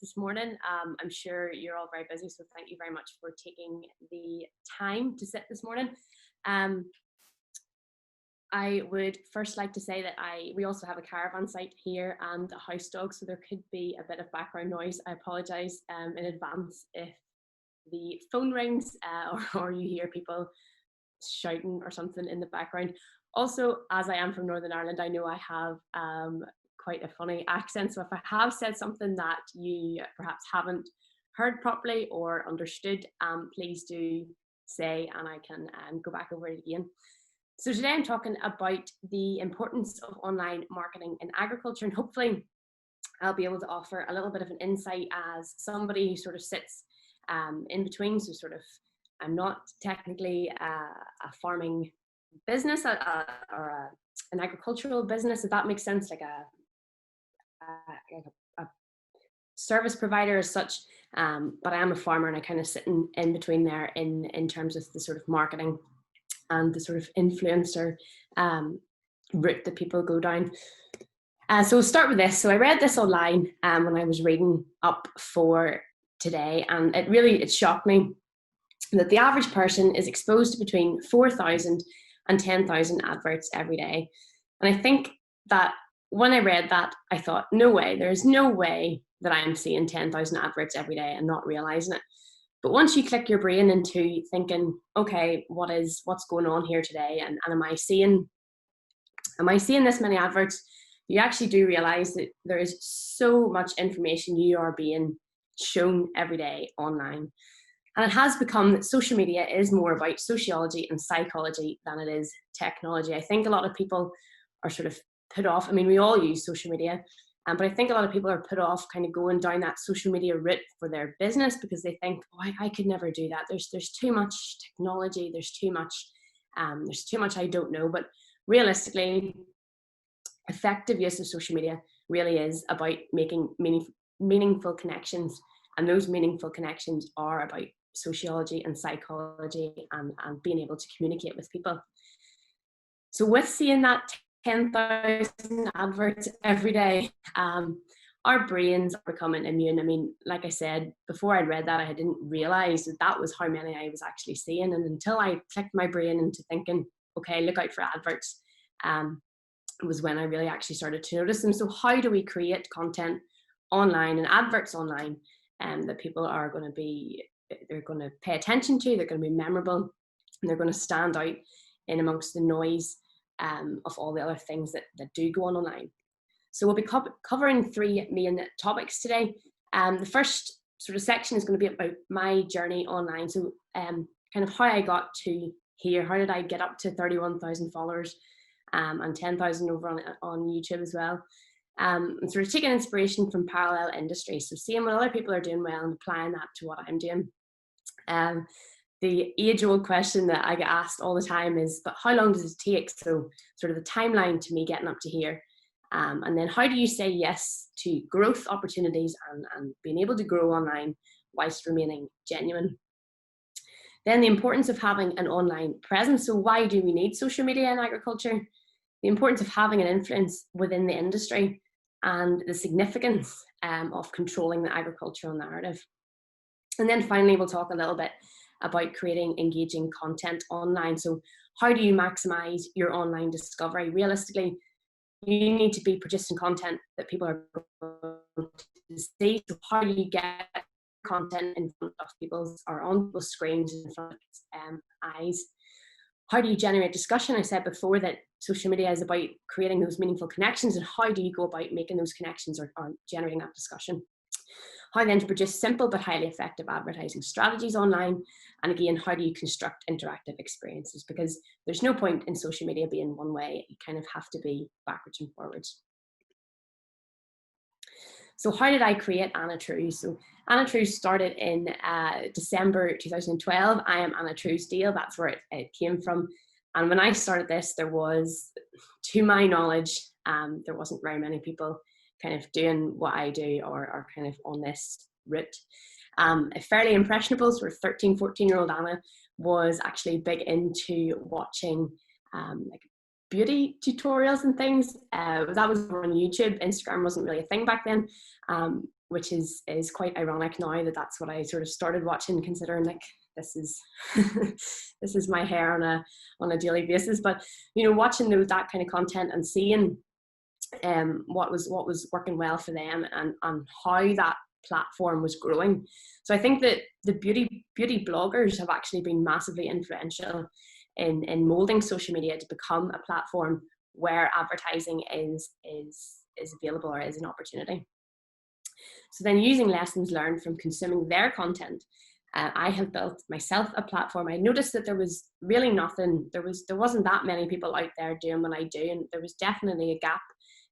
this morning. I'm sure you're all very busy, so thank you very much for taking the time to sit this morning. I would first like to say that we also have a caravan site here and a house dog, so there could be a bit of background noise. I apologise in advance if the phone rings or you hear people shouting or something in the background. Also, as I am from Northern Ireland, I know I have quite a funny accent, so if I have said something that you perhaps haven't heard properly or understood, please do say and I can go back over it again. So today I'm talking about the importance of online marketing in agriculture, and hopefully I'll be able to offer a little bit of an insight as somebody who sort of sits in between. So sort of, I'm not technically a farming business or an agricultural business, if that makes sense, like a service provider as such, but I am a farmer and I kind of sit in between there in terms of the sort of marketing and the sort of influencer route that people go down. So we'll start with this. So I read this online when I was reading up for today, and it shocked me that the average person is exposed to between 4,000 and 10,000 adverts every day. And I think that when I read that, I thought, no way, there's no way that I am seeing 10,000 adverts every day and not realizing it. But once you click your brain into thinking, okay, what's going on here today, and am I seeing this many adverts, you actually do realize that there is so much information you are being shown every day online. And it has become that social media is more about sociology and psychology than it is technology. I think a lot of people are sort of put off. I mean, we all use social media, but I think a lot of people are put off kind of going down that social media route for their business because they think, oh, I could never do that. There's too much technology. There's too much I don't know. But realistically, effective use of social media really is about making meaningful connections, and those meaningful connections are about sociology and psychology and being able to communicate with people. So with seeing that 10,000 adverts every day, our brains are becoming immune. I mean, like I said, before I read that, I didn't realize that was how many I was actually seeing. And until I clicked my brain into thinking, okay, look out for adverts, was when I really actually started to notice them. So how do we create content online and adverts online that people are going to pay attention to, they're going to be memorable, and they're going to stand out in amongst the noise of all the other things that do go on online. So we'll be covering three main topics today. The first sort of section is going to be about my journey online. So kind of how I got to here, how did I get up to 31,000 followers and 10,000 over on YouTube as well. And sort of taking inspiration from parallel industries. So seeing what other people are doing well and applying that to what I'm doing. The age-old question that I get asked all the time is, but how long does it take? So sort of the timeline to me getting up to here. And then how do you say yes to growth opportunities and being able to grow online whilst remaining genuine? Then the importance of having an online presence. So why do we need social media in agriculture? The importance of having an influence within the industry and the significance of controlling the agricultural narrative. And then finally, we'll talk a little bit about creating engaging content online. So how do you maximize your online discovery? Realistically, you need to be producing content that people are going to see. So how do you get content in front of people's or on people's screens, in front of eyes? How do you generate discussion? I said before that social media is about creating those meaningful connections, and how do you go about making those connections or generating that discussion? How then to produce simple but highly effective advertising strategies online, and again, how do you construct interactive experiences? Because there's no point in social media being one way, you kind of have to be backwards and forwards. So how did I create annatrues? So annatrues started in December 2012. I am Anna Truesdale, that's where it came from. And when I started this, there was, to my knowledge, there wasn't very many people kind of doing what I do or kind of on this route. A fairly impressionable sort of 13, 14-year-old Anna was actually big into watching like beauty tutorials and things. That was on YouTube. Instagram wasn't really a thing back then. which is quite ironic now that that's what I sort of started watching, considering like this is this is my hair on a daily basis. But you know, watching that kind of content and seeing what was working well for them, and how that platform was growing. So I think that the beauty bloggers have actually been massively influential in molding social media to become a platform where advertising is available, or is an opportunity. So then, using lessons learned from consuming their content, I have built myself a platform. I noticed that there was really nothing, there wasn't that many people out there doing what I do, and there was definitely a gap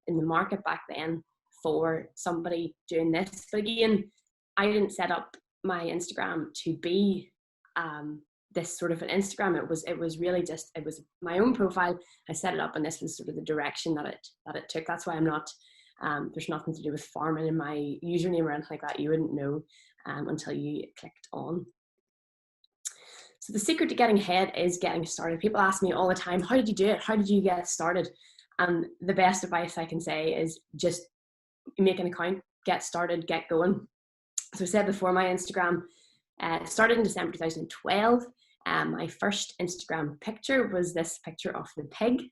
in the market back then for somebody doing this. But again, I didn't set up my Instagram to be this sort of an Instagram. It was really just, it was my own profile. I set it up, and this was sort of the direction that it took. That's why I'm not, there's nothing to do with farming in my username or anything like that. You wouldn't know until you clicked on. So the secret to getting ahead is getting started. People ask me all the time, how did you do it? How did you get started? And the best advice I can say is just make an account, get started, get going. So I said before, my Instagram started in December 2012. My first Instagram picture was this picture of the pig.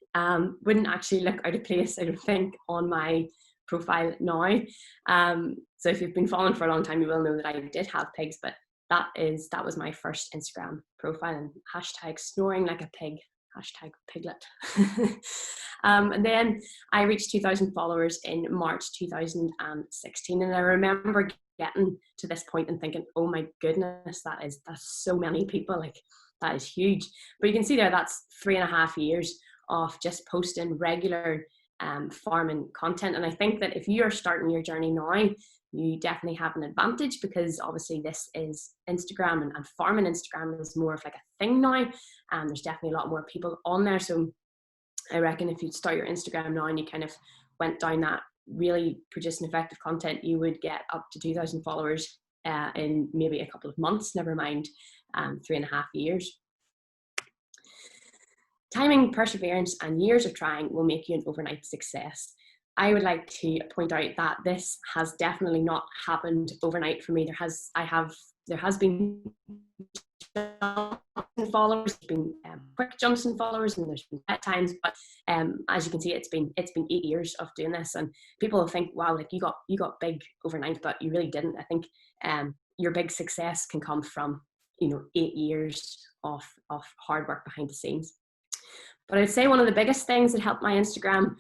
Wouldn't actually look out of place, I don't think, on my profile now. So if you've been following for a long time, you will know that I did have pigs, but that was my first Instagram profile, and hashtag snoring like a pig, hashtag piglet. And then I reached 2,000 followers in March 2016, and I remember getting to this point and thinking, oh my goodness, that's so many people, like that is huge. But you can see there, that's 3.5 years of just posting regular farming content. And I think that if you are starting your journey now, you definitely have an advantage, because obviously this is Instagram, and farming Instagram is more of like a thing now, and there's definitely a lot more people on there. So I reckon if you start your Instagram now and you kind of went down that really producing effective content, you would get up to 2,000 followers in maybe a couple of months, never mind 3.5 years. Timing, perseverance, and years of trying will make you an overnight success. I would like to point out that this has definitely not happened overnight for me. There has been followers, there's been quick jumps in followers, and there's been at times, but as you can see, it's been 8 years of doing this, and people think, wow, like you got big overnight, but you really didn't. I think your big success can come from 8 years of hard work behind the scenes. But I'd say one of the biggest things that helped my Instagram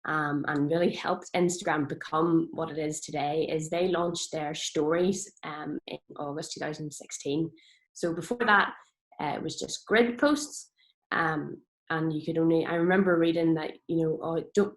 and really helped Instagram become what it is today is they launched their stories in August 2016. So before that, it was just grid posts, and you could only, I remember reading that,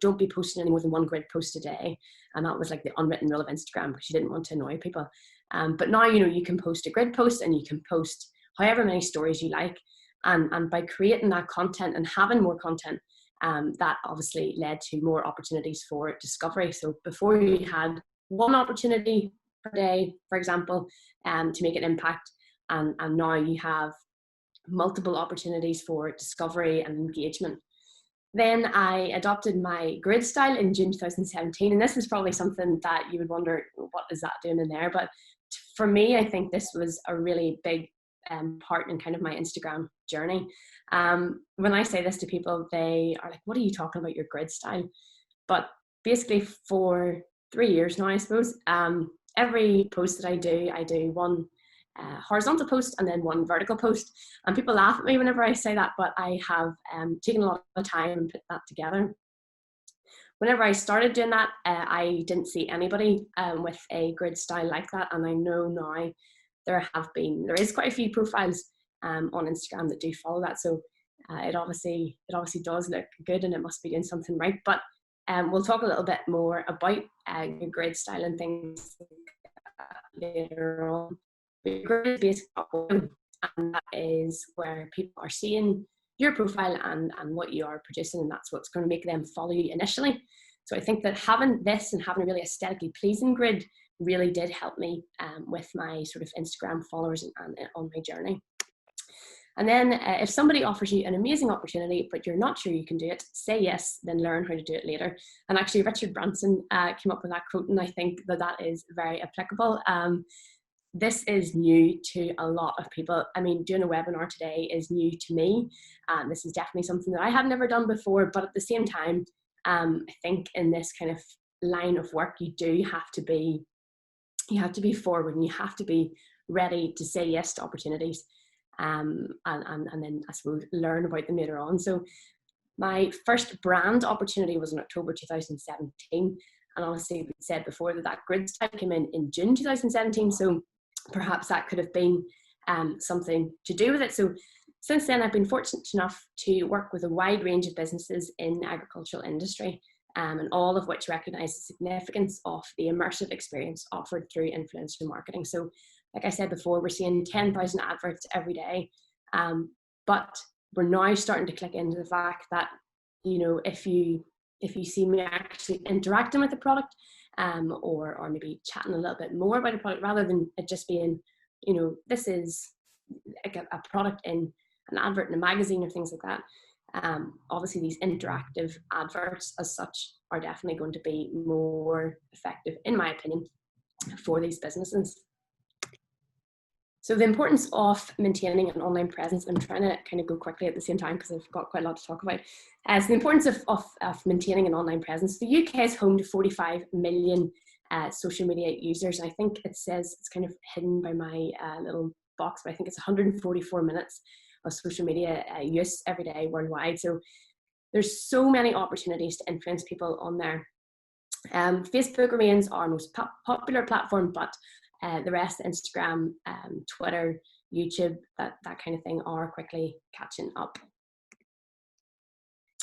don't be posting any more than one grid post a day, and that was like the unwritten rule of Instagram, because you didn't want to annoy people. But now, you can post a grid post, and you can post however many stories you like, and by creating that content and having more content, that obviously led to more opportunities for discovery. So before, you had one opportunity per day, for example, to make an impact, and now you have multiple opportunities for discovery and engagement. Then I adopted my grid style in June 2017, and this is probably something that you would wonder, what is that doing in there? But for me, I think this was a really big part in kind of my Instagram journey. When I say this to people, they are like, what are you talking about, your grid style? But basically for 3 years now, I suppose, every post that I do one horizontal post and then one vertical post. And people laugh at me whenever I say that, but I have taken a lot of time and put that together. Whenever I started doing that, I didn't see anybody with a grid style like that. And I know now there is quite a few profiles on Instagram that do follow that. So it obviously does look good, and it must be doing something right. But we'll talk a little bit more about your grid style and things later on. But grid is basically, and that is where people are seeing your profile and what you are producing, and that's what's going to make them follow you initially. So I think that having this and having a really aesthetically pleasing grid really did help me with my sort of Instagram followers and on my journey. And then if somebody offers you an amazing opportunity, but you're not sure you can do it, say yes, then learn how to do it later. And actually Richard Branson came up with that quote, and I think that that is very applicable. This is new to a lot of people. I mean, doing a webinar today is new to me. This is definitely something that I have never done before, but at the same time, I think in this kind of line of work, you have to be forward, and you have to be ready to say yes to opportunities, and then I suppose learn about them later on. So my first brand opportunity was in October 2017, and obviously we said before that grid type came in June 2017, so perhaps that could have been something to do with it. So since then, I've been fortunate enough to work with a wide range of businesses in the agricultural industry, and all of which recognise the significance of the immersive experience offered through influencer marketing. So like I said before, we're seeing 10,000 adverts every day, but we're now starting to click into the fact that, you know, if you see me actually interacting with the product, or maybe chatting a little bit more about a product, rather than it just being, you know, this is like a product in an advert in a magazine or things like that. Obviously these interactive adverts as such are definitely going to be more effective, in my opinion, for these businesses. So the importance of maintaining an online presence, I'm trying to kind of go quickly at the same time because I've got quite a lot to talk about. So the importance of maintaining an online presence. The UK is home to 45 million social media users. I think it says, it's kind of hidden by my little box, but I think it's 144 minutes of social media use every day worldwide. So there's so many opportunities to influence people on there. Facebook remains our most popular platform, but the rest, Instagram, Twitter, YouTube, that kind of thing, are quickly catching up.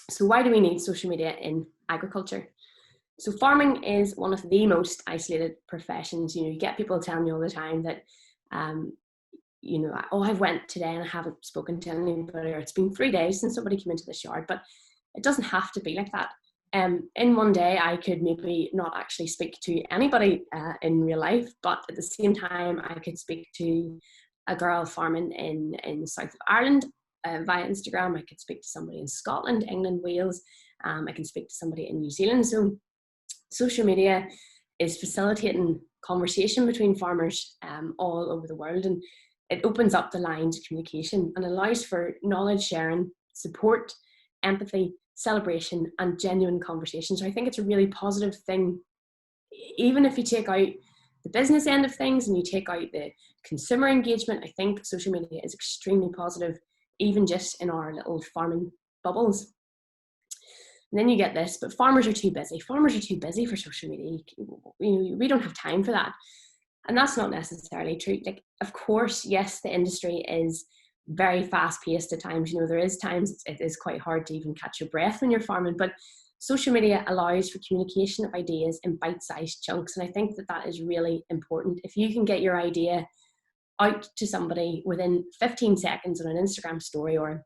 So why do we need social media in agriculture? So farming is one of the most isolated professions. You know, you get people telling me all the time that, you know, oh, I've went today and I haven't spoken to anybody, or it's been 3 days since somebody came into this yard. But it doesn't have to be like that. In one day, I could maybe not actually speak to anybody in real life, but at the same time, I could speak to a girl farming in the south of Ireland via Instagram. I could speak to somebody in Scotland, England, Wales. I can speak to somebody in New Zealand. So social media is facilitating conversation between farmers all over the world, and it opens up the lines of communication and allows for knowledge sharing, support, empathy, celebration, and genuine conversations. So I think it's a really positive thing. Even if you take out the business end of things and you take out the consumer engagement, I think social media is extremely positive, even just in our little farming bubbles. And then you get this, but farmers are too busy. Farmers are too busy for social media. We don't have time for that. And that's not necessarily true. Like, of course, yes, the industry is very fast paced at times. You know, there is times it is quite hard to even catch your breath when you're farming, but social media allows for communication of ideas in bite-sized chunks. And I think that that is really important. If you can get your idea out to somebody within 15 seconds on an Instagram story, or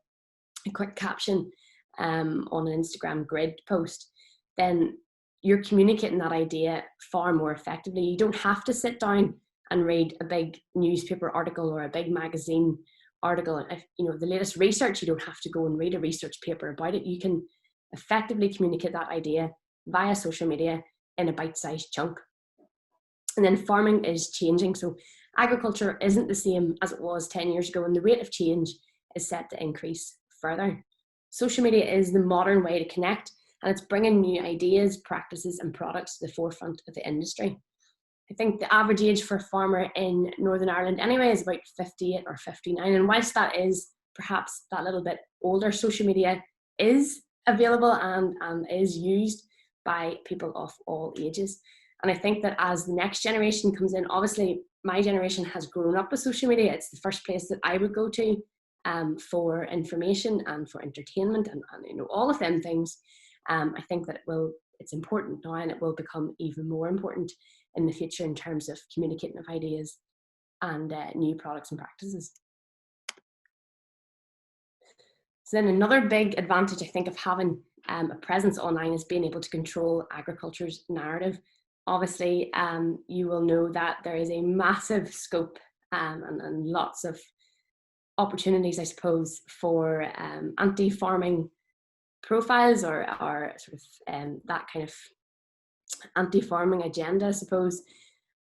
a quick caption on an Instagram grid post, then you're communicating that idea far more effectively. You don't have to sit down and read a big newspaper article or a big magazine article. If you know the latest research, you don't have to go and read a research paper about it. You can effectively communicate that idea via social media in a bite-sized chunk. And then farming is changing. So agriculture isn't the same as it was 10 years ago, and the rate of change is set to increase further. Social media is the modern way to connect, and it's bringing new ideas, practices, and products to the forefront of the industry. I think the average age for a farmer in Northern Ireland anyway is about 58 or 59. And whilst that is perhaps that little bit older, social media is available and is used by people of all ages. And I think that as the next generation comes in, obviously my generation has grown up with social media. It's the first place that I would go to for information and for entertainment and you know, all of them things. I think that it's important now, and it will become even more important in the future in terms of communicating of ideas and new products and practices. So then another big advantage I think of having a presence online is being able to control agriculture's narrative. Obviously, you will know that there is a massive scope and lots of opportunities, I suppose, for anti-farming profiles or sort of that kind of anti-farming agenda, I suppose.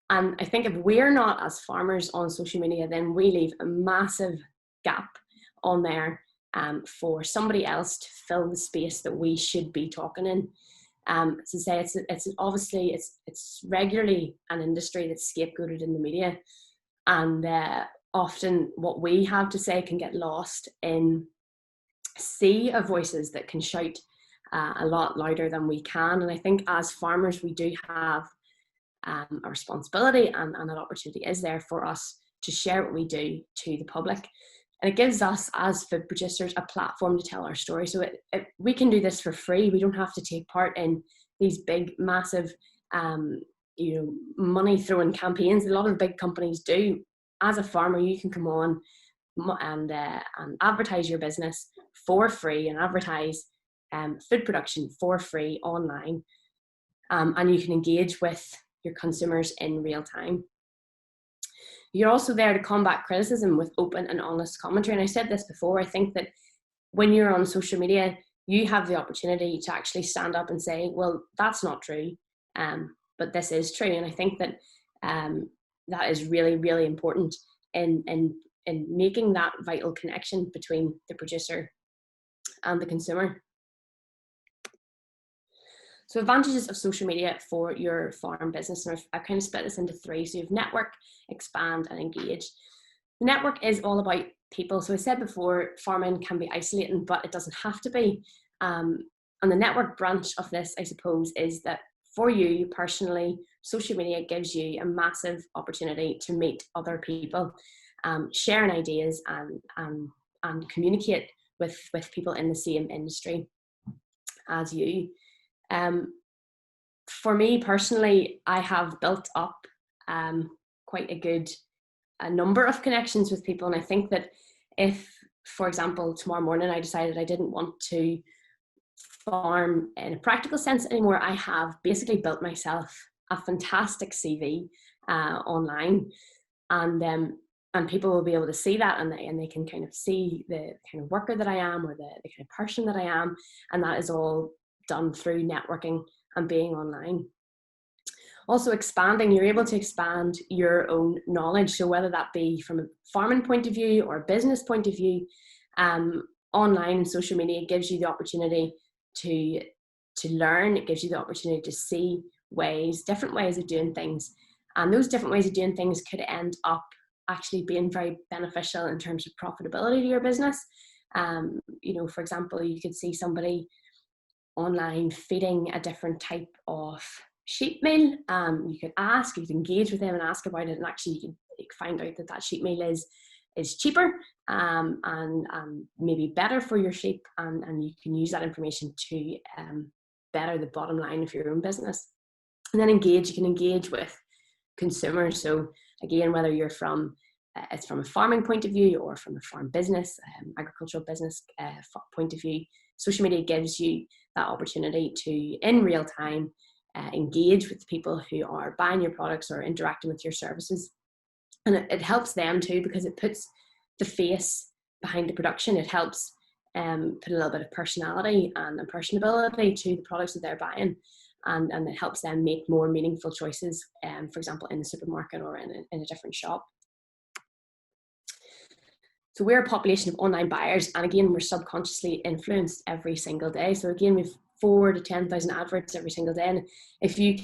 And I think if we're not as farmers on social media, then we leave a massive gap on there for somebody else to fill the space that we should be talking in. To say it's obviously it's regularly an industry that's scapegoated in the media, and often what we have to say can get lost in a sea of voices that can shout a lot louder than we can. And I think as farmers, we do have a responsibility, and an opportunity is there for us to share what we do to the public. And it gives us as food producers a platform to tell our story. So we can do this for free. We don't have to take part in these big, massive, money throwing campaigns. A lot of big companies do. As a farmer, you can come on and advertise your business for free, and advertise food production for free online. And you can engage with your consumers in real time. You're also there to combat criticism with open and honest commentary. And I said this before, I think that when you're on social media, you have the opportunity to actually stand up and say, well, that's not true, but this is true. And I think that that is really, really important in making that vital connection between the producer and the consumer. So advantages of social media for your farm business, and I've kind of split this into three. So you have network, expand, and engage. The network is all about people. So I said before, farming can be isolating, but it doesn't have to be. And the network branch of this, I suppose, is that for you personally, social media gives you a massive opportunity to meet other people, sharing ideas and communicate with people in the same industry as you. For me personally, I have built up quite a number of connections with people. And I think that if, for example, tomorrow morning I decided I didn't want to farm in a practical sense anymore, I have basically built myself a fantastic CV online, and people will be able to see that, and they can kind of see the kind of worker that I am, or the kind of person that I am, and that is all done through networking and being online. Also expanding, you're able to expand your own knowledge. So whether that be from a farming point of view or a business point of view, online and social media gives you the opportunity to learn. It gives you the opportunity to see different ways of doing things. And those different ways of doing things could end up actually being very beneficial in terms of profitability to your business. For example, you could see somebody online feeding a different type of sheep meal. You could engage with them and ask about it, and actually you can find out that sheep meal is cheaper and maybe better for your sheep, and you can use that information to better the bottom line of your own business. And then you can engage with consumers. So again, whether you're it's from a farming point of view or from a farm business, agricultural business point of view, social media gives you that opportunity to, in real time, engage with people who are buying your products or interacting with your services. And it helps them too, because it puts the face behind the production. It helps put a little bit of personality and personability to the products that they're buying. And it helps them make more meaningful choices, for example, in the supermarket or in a different shop. So we're a population of online buyers, and again, we're subconsciously influenced every single day. So again, we've 4,000 to 10,000 adverts every single day, and if you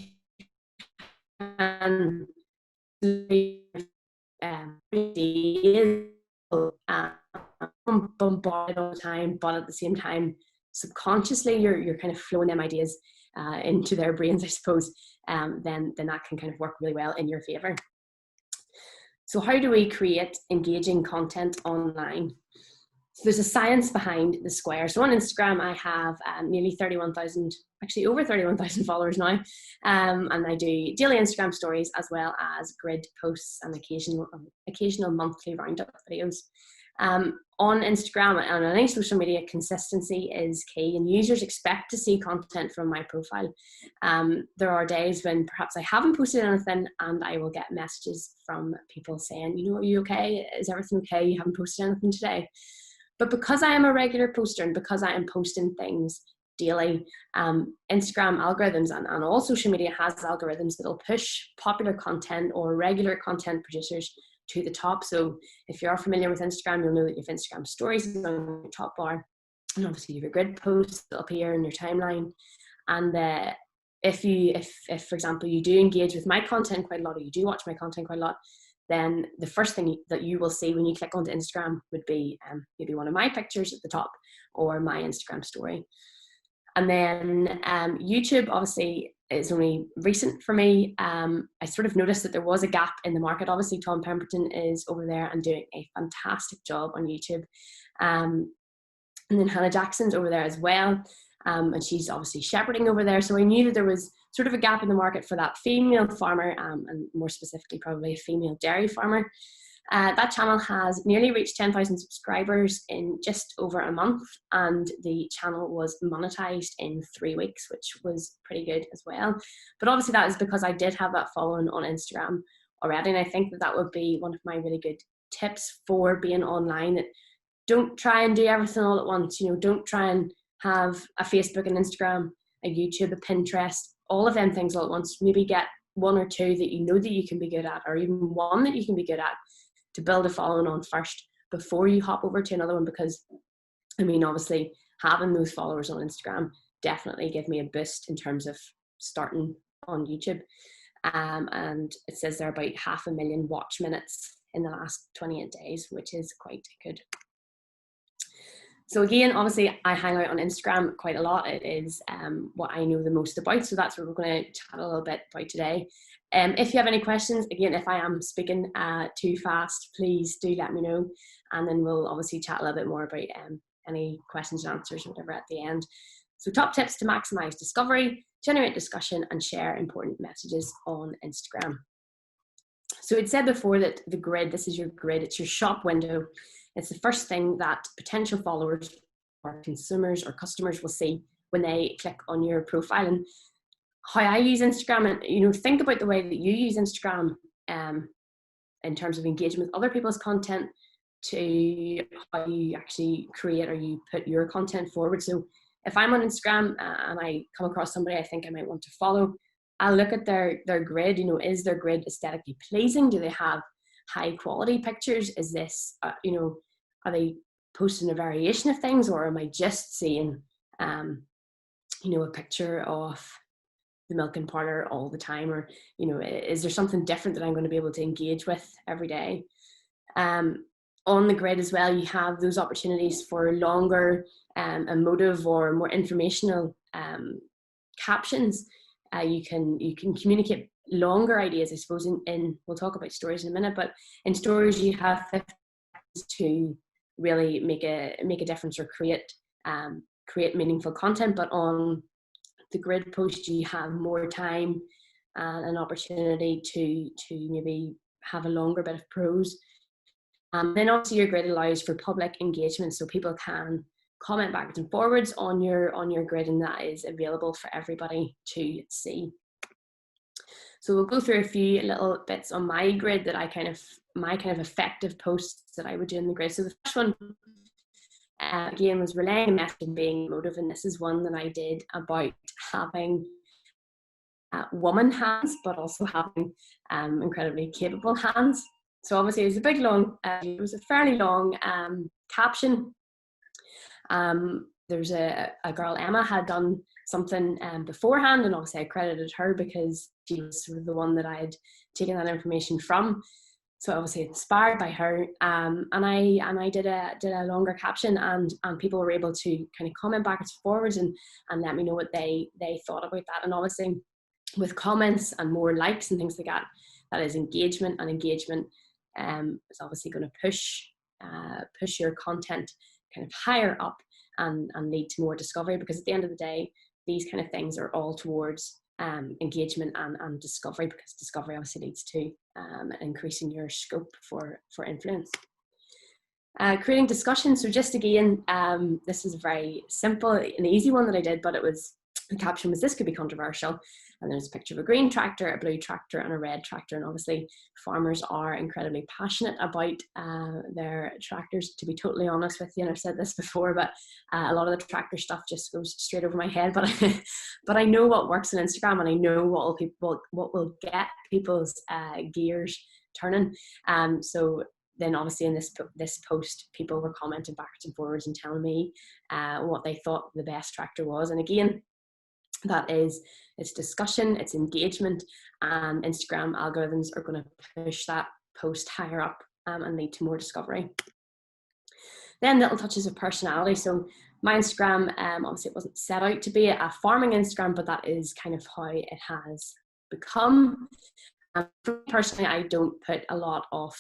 can bombarded all the time, but at the same time, subconsciously, you're kind of flowing them ideas into their brains, I suppose. Then that can kind of work really well in your favor. So how do we create engaging content online? So there's a science behind the square. So on Instagram, I have nearly 31,000, actually over 31,000 followers now. And I do daily Instagram stories as well as grid posts and occasional monthly roundup videos. On Instagram and on any social media, consistency is key, and users expect to see content from my profile. There are days when perhaps I haven't posted anything and I will get messages from people saying, you know, are you okay? Is everything okay? You haven't posted anything today. But because I am a regular poster and because I am posting things daily, Instagram algorithms and all social media has algorithms that will push popular content or regular content producers to the top. So if you're familiar with Instagram, you'll know that you have Instagram stories on your top bar, and obviously you have your grid posts that appear in your timeline. And if for example you do engage with my content quite a lot, or you do watch my content quite a lot, then the first thing that you will see when you click onto Instagram would be maybe one of my pictures at the top or my Instagram story. And then YouTube obviously is only recent for me. I sort of noticed that there was a gap in the market. Obviously Tom Pemberton is over there and doing a fantastic job on YouTube. And then Hannah Jackson's over there as well. And she's obviously shepherding over there. So I knew that there was sort of a gap in the market for that female farmer, and more specifically probably a female dairy farmer. That channel has nearly reached 10,000 subscribers in just over a month, and the channel was monetized in 3 weeks, which was pretty good as well. But obviously that is because I did have that following on Instagram already, and I think that that would be one of my really good tips for being online. That don't try and do everything all at once. You know, don't try and have a Facebook and Instagram, a YouTube, a Pinterest, all of them things all at once. Maybe get one or two that you know that you can be good at, or even one that you can be good at, to build a following on first before you hop over to another one. Because I mean, obviously having those followers on Instagram definitely give me a boost in terms of starting on YouTube. And it says there about 500,000 watch minutes in the last 28 days, which is quite good. So again, obviously I hang out on Instagram quite a lot. It is what I know the most about. So that's what we're going to chat a little bit about today. If you have any questions, again, if I am speaking too fast, please do let me know. And then we'll obviously chat a little bit more about any questions and answers or whatever at the end. So top tips to maximize discovery, generate discussion, and share important messages on Instagram. So it said before that the grid, this is your grid, it's your shop window. It's the first thing that potential followers or consumers or customers will see when they click on your profile. And how I use Instagram, and you know, think about the way that you use Instagram in terms of engagement with other people's content, to how you actually create or you put your content forward. So if I'm on Instagram and I come across somebody I think I might want to follow, I'll look at their grid. You know, is their grid aesthetically pleasing? Do they have high quality pictures? Is this, you know, are they posting a variation of things, or am I just seeing, you know, a picture of the milking parlour all the time? Or, you know, is there something different that I'm going to be able to engage with every day? On the grid as well, you have those opportunities for longer, emotive or more informational captions. You can communicate longer ideas, I suppose. In we'll talk about stories in a minute, but in stories you have 50 seconds to really make a difference or create meaningful content. But on the grid post, you have more time and an opportunity to maybe have a longer bit of prose. Then also your grid allows for public engagement, so people can comment backwards and forwards on your grid, and that is available for everybody to see. So we'll go through a few little bits on my grid that my kind of effective posts that I would do in the grid. So the first one, again, was relaying a message and being emotive, and this is one that I did about having woman hands, but also having incredibly capable hands. So obviously it was a big long, it was a fairly long caption. There's a girl, Emma, had done something beforehand, and obviously I credited her because she was sort of the one that I had taken that information from. So obviously inspired by her, and I did a longer caption, and people were able to kind of comment backwards and forwards and let me know what they thought about that. And obviously with comments and more likes and things like that, that is engagement, and engagement is obviously going to push your content kind of higher up and lead to more discovery, because at the end of the day, these kind of things are all towards engagement and discovery, because discovery obviously leads to increasing your scope for influence. Creating discussion. So just again, this is a very simple and easy one that I did, but the caption was, "This could be controversial." And there's a picture of a green tractor, a blue tractor, and a red tractor. And obviously farmers are incredibly passionate about their tractors, to be totally honest with you. And I've said this before, but a lot of the tractor stuff just goes straight over my head. But but I know what works on Instagram, and I know what will get people's gears turning. So then obviously in this post, people were commenting backwards and forwards and telling me what they thought the best tractor was. And again, it's discussion, it's engagement, and Instagram algorithms are going to push that post higher up and lead to more discovery. Then little touches of personality. So my Instagram, obviously it wasn't set out to be a farming Instagram, but that is kind of how it has become. For me personally, I don't put a lot of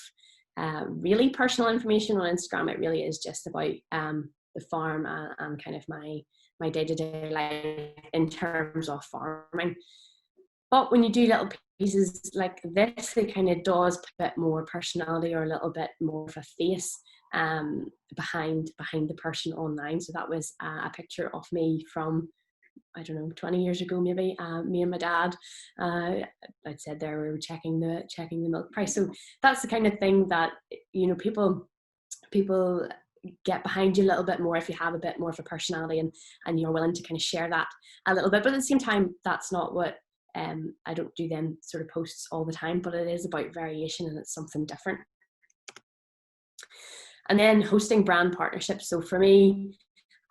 really personal information on Instagram. It really is just about the farm and kind of my day-to-day life in terms of farming. But when you do little pieces like this, it kind of does put more personality or a little bit more of a face behind the person online. So that was a picture of me from, I don't know, 20 years ago maybe. Me and my dad, I'd said there we were checking the milk price. So that's the kind of thing that, you know, people get behind you a little bit more if you have a bit more of a personality and you're willing to kind of share that a little bit. But at the same time, that's not what I don't do them sort of posts all the time, but it is about variation and it's something different. And then hosting brand partnerships. So for me,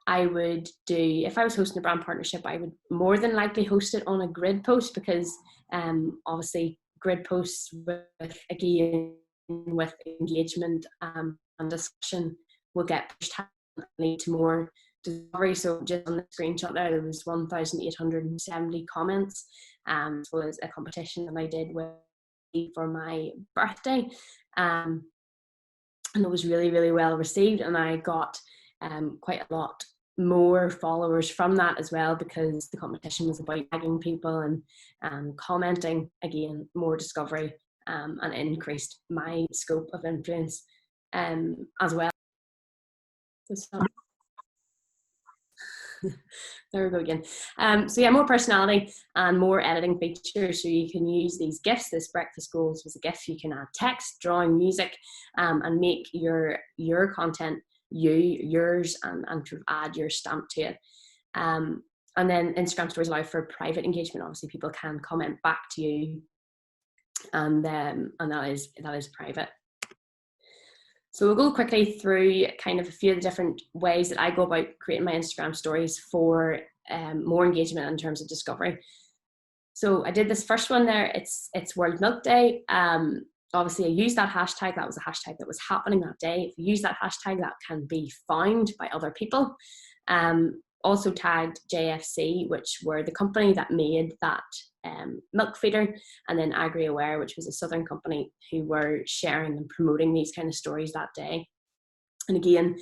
I would do, if I was hosting a brand partnership, I would more than likely host it on a grid post, because obviously grid posts with engagement and discussion will get pushed and lead to more discovery. So just on the screenshot there was 1,870 comments, as well as a competition that I did for my birthday. And it was really, really well received, and I got quite a lot more followers from that as well, because the competition was about tagging people and commenting. Again, more discovery and increased my scope of influence as well. So, there we go again. So yeah, more personality and more editing features. So you can use these GIFs. This breakfast goals was a GIF. You can add text, drawing, music, and make your content yours and sort of add your stamp to it. And then Instagram stories allow for private engagement. Obviously, people can comment back to you, and that is private. So we'll go quickly through kind of a few of the different ways that I go about creating my Instagram stories for more engagement in terms of discovery. So I did this first one there. It's World Milk Day. Obviously I used that hashtag. That was a hashtag that was happening that day. If you use that hashtag, that can be found by other people. Also tagged JFC, which were the company that made that milk feeder, and then AgriAware, which was a southern company who were sharing and promoting these kind of stories that day. And again,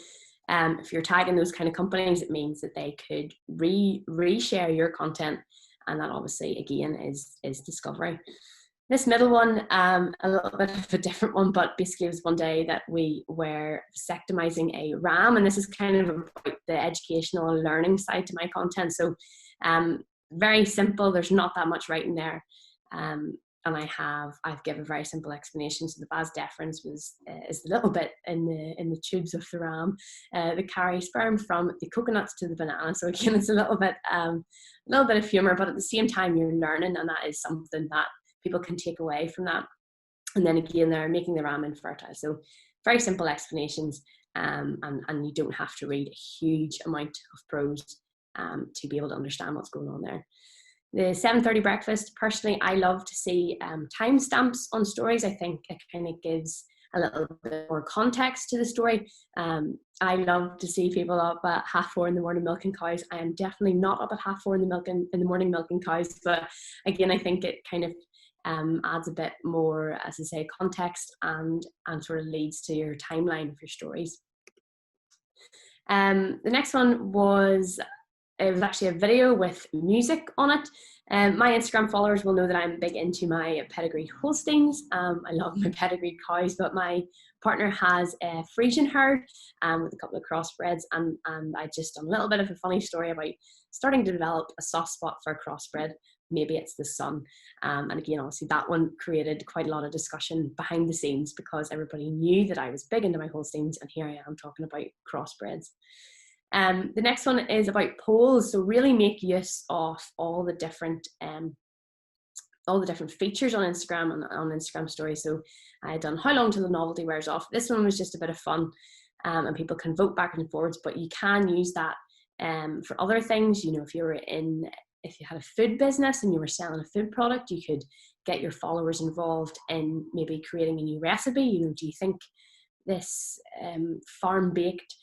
if you're tagging those kind of companies, it means that they could reshare your content, and that obviously again is discovery. This middle one, a little bit of a different one, but basically it was one day that we were vasectomizing a ram, and this is kind of about the educational and learning side to my content. So very simple, there's not that much writing there. And I've given a very simple explanation. So the vas deferens is the little bit in the tubes of the ram that carry sperm from the coconuts to the banana. So again, it's a little bit of humor, but at the same time you're learning, and that is something that people can take away from that. And then again, they're making the ram infertile. So very simple explanations, and you don't have to read a huge amount of prose to be able to understand what's going on there. The 7:30 breakfast, personally, I love to see timestamps on stories. I think it kind of gives a little bit more context to the story. I love to see people up at 4:30 in the morning milking cows. I am definitely not up at 4:30 in the morning milking cows, but again, I think it kind of adds a bit more, as I say, context and sort of leads to your timeline of your stories. The next one was it was actually a video with music on it. My Instagram followers will know that I'm big into my pedigree Holsteins. I love my pedigree cows, but my partner has a Frisian herd with a couple of crossbreds, and I just done a little bit of a funny story about starting to develop a soft spot for a crossbred. Maybe it's the son. And again, obviously that one created quite a lot of discussion behind the scenes because everybody knew that I was big into my Holsteins, and here I am talking about crossbreds. The next one is about polls. So really make use of all the different features on Instagram and on Instagram stories. So I had done how long till the novelty wears off. This one was just a bit of fun, and people can vote back and forwards, but you can use that for other things. You know, if you had a food business and you were selling a food product, you could get your followers involved in maybe creating a new recipe. You know, do you think this farm baked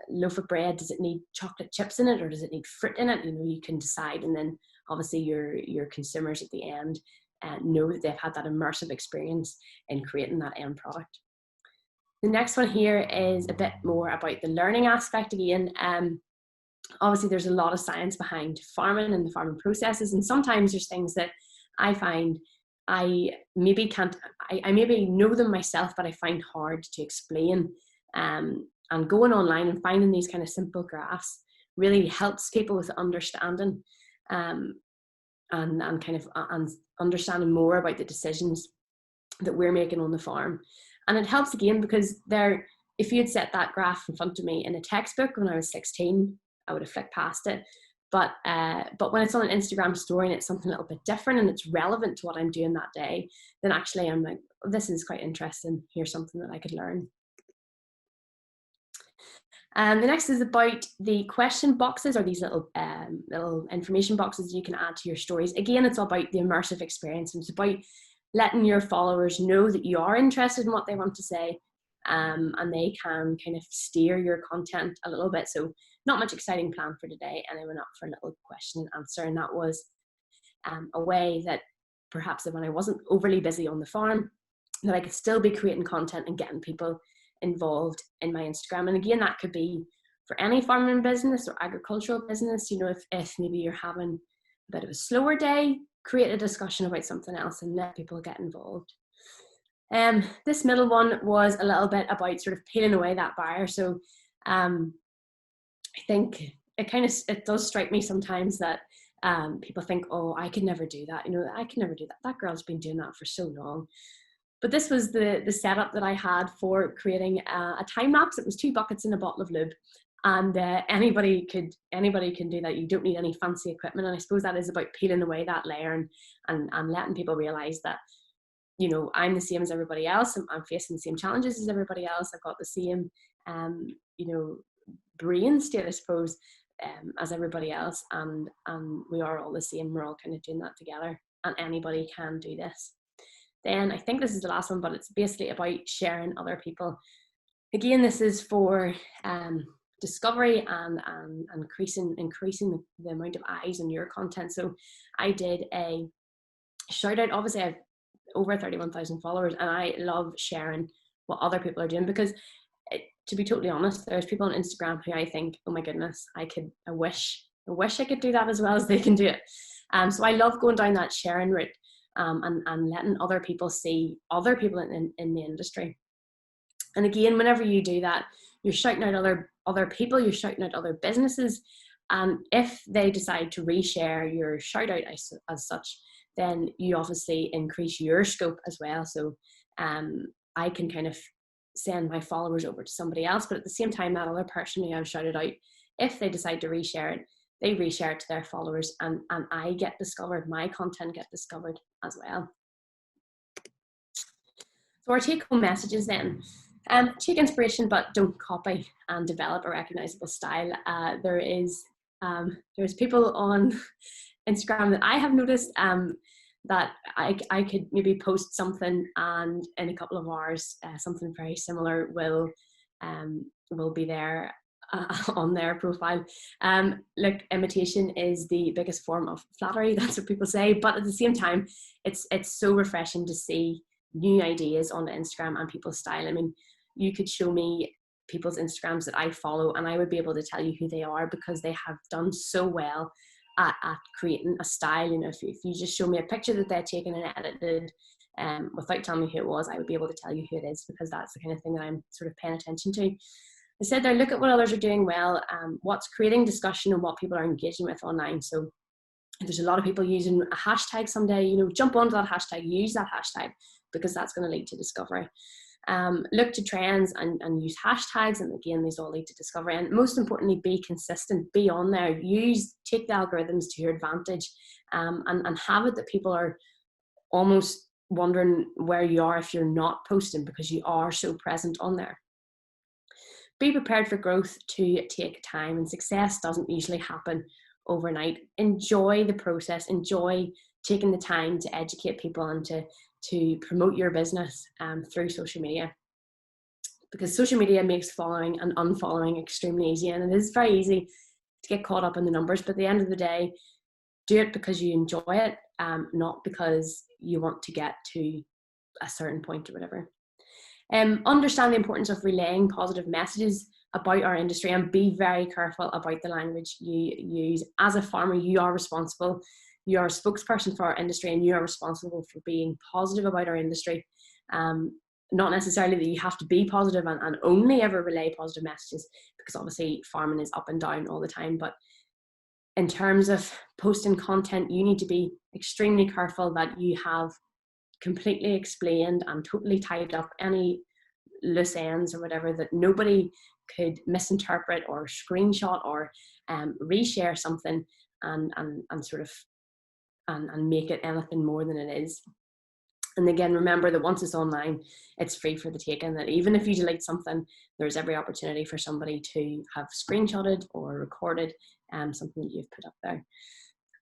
loaf of bread, does it need chocolate chips in it or does it need fruit in it? You know, you can decide, and then obviously your consumers at the end know that they've had that immersive experience in creating that end product. The next one here is a bit more about the learning aspect again. Obviously there's a lot of science behind farming and the farming processes, and sometimes there's things that I find I maybe know them myself, but I find hard to explain. And going online and finding these kind of simple graphs really helps people with understanding and understanding more about the decisions that we're making on the farm. And it helps again because if you had set that graph in front of me in a textbook when I was 16, I would have flicked past it. But when it's on an Instagram story and it's something a little bit different and it's relevant to what I'm doing that day, then actually I'm like, oh, this is quite interesting. Here's something that I could learn. The next is about the question boxes, or these little information boxes you can add to your stories. Again, it's all about the immersive experience, and it's about letting your followers know that you are interested in what they want to say, and they can kind of steer your content a little bit. So not much exciting plan for today, and I went up for a little question and answer, and that was a way that perhaps when I wasn't overly busy on the farm, that I could still be creating content and getting people involved in my Instagram. And again, that could be for any farming business or agricultural business. You know, if maybe you're having a bit of a slower day, create a discussion about something else and let people get involved. This middle one was a little bit about sort of peeling away that barrier. So I think it does strike me sometimes that people think, oh, I could never do that. You know, I could never do that. That girl's been doing that for so long. But this was the setup that I had for creating a time lapse. It was 2 buckets and a bottle of lube, and anybody can do that. You don't need any fancy equipment, and I suppose that is about peeling away that layer and letting people realize that, you know, I'm the same as everybody else. I'm facing the same challenges as everybody else. I've got the same, you know, brain state, I suppose, as everybody else, and we are all the same. We're all kind of doing that together, and anybody can do this. Then I think this is the last one, but it's basically about sharing other people. Again, this is for discovery and increasing the amount of eyes on your content. So I did a shout out. Obviously, I have over 31,000 followers, and I love sharing what other people are doing because, to be totally honest, there's people on Instagram who I think, oh my goodness, I wish I could do that as well as they can do it. So I love going down that sharing route. And letting other people see other people in the industry. And again, whenever you do that, you're shouting out other people, you're shouting out other businesses. And if they decide to reshare your shout out as such, then you obviously increase your scope as well. So I can kind of send my followers over to somebody else, but at the same time, that other person who I've shouted out, if they decide to reshare it, they reshare it to their followers, and I get discovered, my content get discovered as well. So our take-home messages then, take inspiration, but don't copy, and develop a recognizable style. There's people on Instagram that I have noticed that I could maybe post something, and in a couple of hours, something very similar will be there on their profile. Look, imitation is the biggest form of flattery, that's what people say, but at the same time, it's so refreshing to see new ideas on Instagram and people's style. I mean, you could show me people's Instagrams that I follow, and I would be able to tell you who they are because they have done so well at creating a style. You know, if you just show me a picture that they're taken and edited, without telling me who it was, I would be able to tell you who it is, because that's the kind of thing that I'm sort of paying attention to. I said there, look at what others are doing well, what's creating discussion and what people are engaging with online. So if there's a lot of people using a hashtag someday, you know, jump onto that hashtag, use that hashtag, because that's going to lead to discovery. Look to trends and use hashtags, and again, these all lead to discovery. And most importantly, be consistent, be on there, take the algorithms to your advantage, and have it that people are almost wondering where you are if you're not posting, because you are so present on there. Be prepared for growth to take time, and success doesn't usually happen overnight. Enjoy the process, enjoy taking the time to educate people and to promote your business through social media, because social media makes following and unfollowing extremely easy, and it is very easy to get caught up in the numbers. But at the end of the day, do it because you enjoy it, not because you want to get to a certain point or whatever. Understand the importance of relaying positive messages about our industry, and be very careful about the language you use. As a farmer, you are responsible. You are a spokesperson for our industry, and you are responsible for being positive about our industry. Not necessarily that you have to be positive and only ever relay positive messages, because obviously farming is up and down all the time. But in terms of posting content, you need to be extremely careful that you have completely explained and totally tied up any loose ends or whatever, that nobody could misinterpret or screenshot or reshare something and sort of and make it anything more than it is. And again, remember that once it's online, it's free for the taking, that even if you delete something, there's every opportunity for somebody to have screenshotted or recorded something that you've put up there.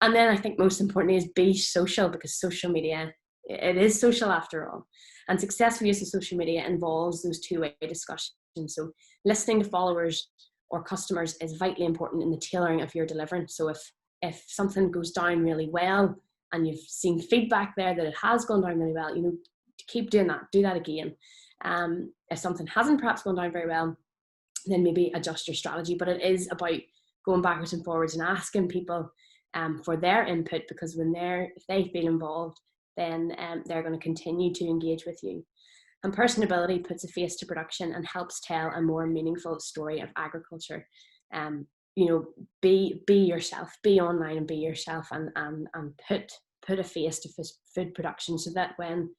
And then I think most importantly is be social, because social media, it is social after all. And successful use of social media involves those two-way discussions. So listening to followers or customers is vitally important in the tailoring of your deliverance. So if something goes down really well and you've seen feedback there that it has gone down really well, you know, keep doing that, do that again. If something hasn't perhaps gone down very well, then maybe adjust your strategy. But it is about going backwards and forwards and asking people for their input, because if they feel involved, then they're going to continue to engage with you. And personability puts a face to production and helps tell a more meaningful story of agriculture. You know, be yourself, be online and be yourself, and put a face to food production, so that when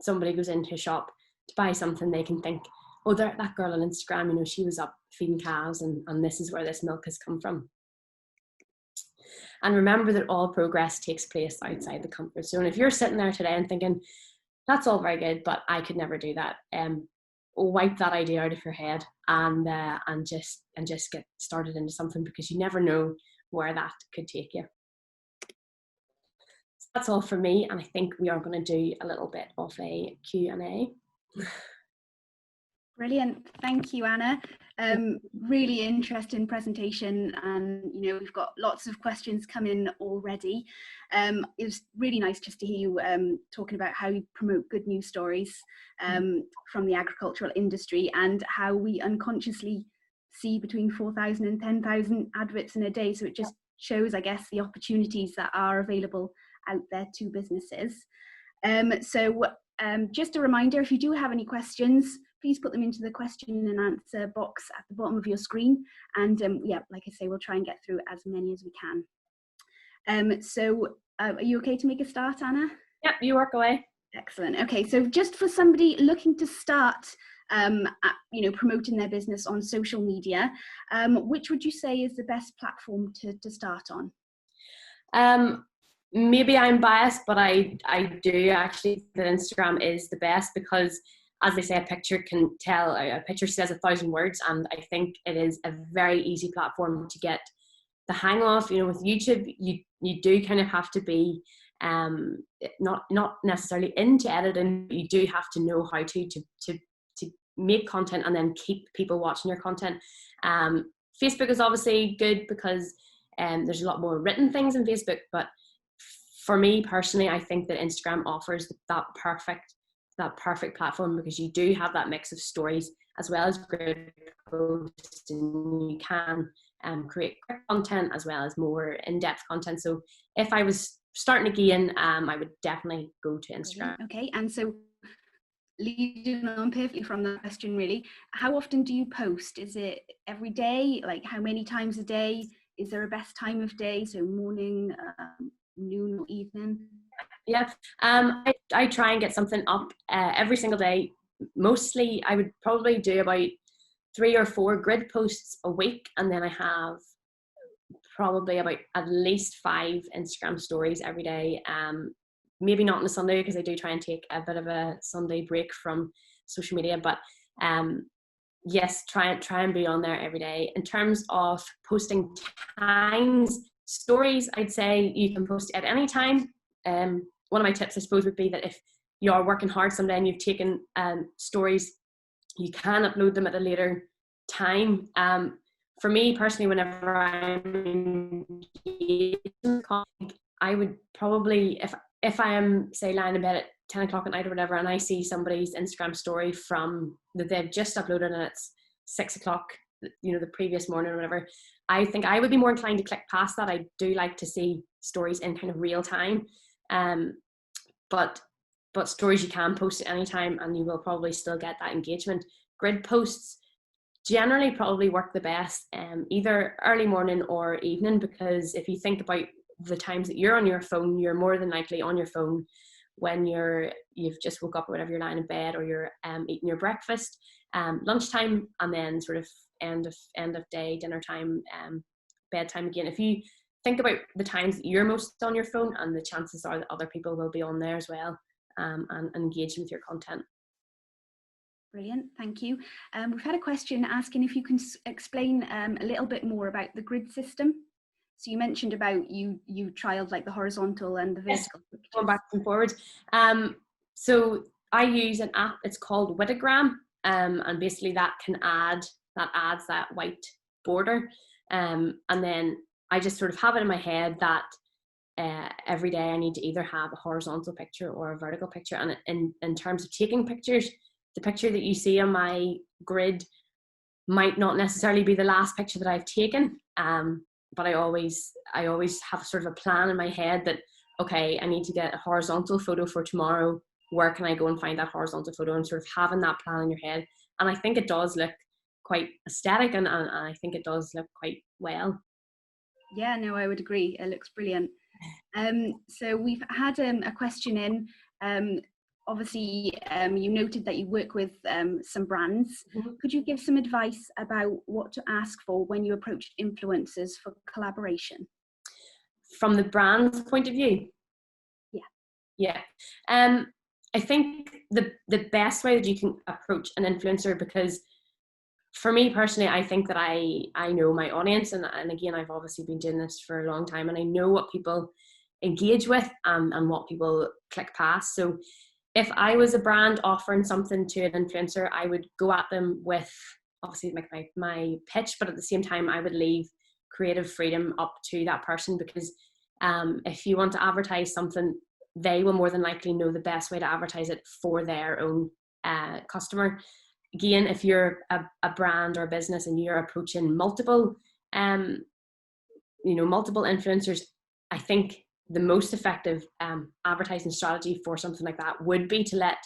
somebody goes into a shop to buy something, they can think, oh, that girl on Instagram, you know, she was up feeding cows, and this is where this milk has come from. And remember that all progress takes place outside the comfort zone. If you're sitting there today and thinking, that's all very good, but I could never do that, wipe that idea out of your head and just get started into something, because you never know where that could take you. So that's all from me, and I think we are going to do a little bit of a Q&A. Brilliant, thank you, Anna. Really interesting presentation, and you know, we've got lots of questions coming already. It was really nice just to hear you talking about how you promote good news stories from the agricultural industry, and how we unconsciously see between 4,000 and 10,000 adverts in a day. So it just shows, I guess, the opportunities that are available out there to businesses. Just a reminder, if you do have any questions, please put them into the question and answer box at the bottom of your screen. And yeah, like I say, we'll try and get through as many as we can. Are you okay to make a start, Anna? Yeah, you work away. Excellent. Okay, so just for somebody looking to start, promoting their business on social media, which would you say is the best platform to start on? Maybe I'm biased, but I do actually think that Instagram is the best, because as they say, a picture says 1,000 words, and I think it is a very easy platform to get the hang of. You know, with YouTube, you do kind of have to be not necessarily into editing, but you do have to know how to make content and then keep people watching your content. Facebook is obviously good because there's a lot more written things in Facebook, but for me personally, I think that Instagram offers that perfect that perfect platform, because you do have that mix of stories as well as grid posts, and you can create quick content as well as more in-depth content. So if I was starting again, I would definitely go to Instagram. Okay, and so leading on perfectly from that question, really, how often do you post? Is it every day? Like, how many times a day? Is there a best time of day? So morning, noon, or evening? Yeah, I try and get something up every single day. Mostly, I would probably do about 3 or 4 grid posts a week, and then I have probably about at least 5 Instagram stories every day. Maybe not on a Sunday, because I do try and take a bit of a Sunday break from social media, but yes, try and be on there every day. In terms of posting times, stories, I'd say you can post at any time. One of my tips, I suppose, would be that if you are working hard someday and you've taken stories, you can upload them at a later time. For me personally, whenever I'm I would probably, if I am, say, lying in bed at 10 o'clock at night or whatever, and I see somebody's Instagram story from that they've just uploaded and it's 6 o'clock, the previous morning or whatever, I think I would be more inclined to click past that. I do like to see stories in kind of real time. But stories you can post at any time, and you will probably still get that engagement. Grid posts generally probably work the best either early morning or evening, because if you think about the times that you're on your phone, you're more than likely on your phone when you've just woke up or whatever, you're lying in bed, or you're eating your breakfast, lunchtime, and then sort of end of day, dinner time, bedtime again. If you think about the times that you're most on your phone, and the chances are that other people will be on there as well, and engaging with your content. Brilliant, thank you. We've had a question asking if you can explain a little bit more about the grid system. So you mentioned about you trialed like the horizontal and the vertical. Yes, going back and forwards. So I use an app, it's called Witagram, and basically that adds that white border, and then I just sort of have it in my head that every day I need to either have a horizontal picture or a vertical picture. And in terms of taking pictures, the picture that you see on my grid might not necessarily be the last picture that I've taken, but I always have sort of a plan in my head that, okay, I need to get a horizontal photo for tomorrow. Where can I go and find that horizontal photo? And sort of having that plan in your head. And I think it does look quite aesthetic, and I think it does look quite well. Yeah, no, I would agree. It looks brilliant. So we've had a question in. Obviously, you noted that you work with some brands. Mm-hmm. Could you give some advice about what to ask for when you approach influencers for collaboration? From the brand's point of view? Yeah. I think the best way that you can approach an influencer, because for me personally, I think that I know my audience, and again, I've obviously been doing this for a long time, and I know what people engage with and what people click past. So if I was a brand offering something to an influencer, I would go at them with obviously my pitch, but at the same time, I would leave creative freedom up to that person, because if you want to advertise something, they will more than likely know the best way to advertise it for their own customer. Again, if you're a brand or a business and you're approaching multiple influencers, I think the most effective advertising strategy for something like that would be to let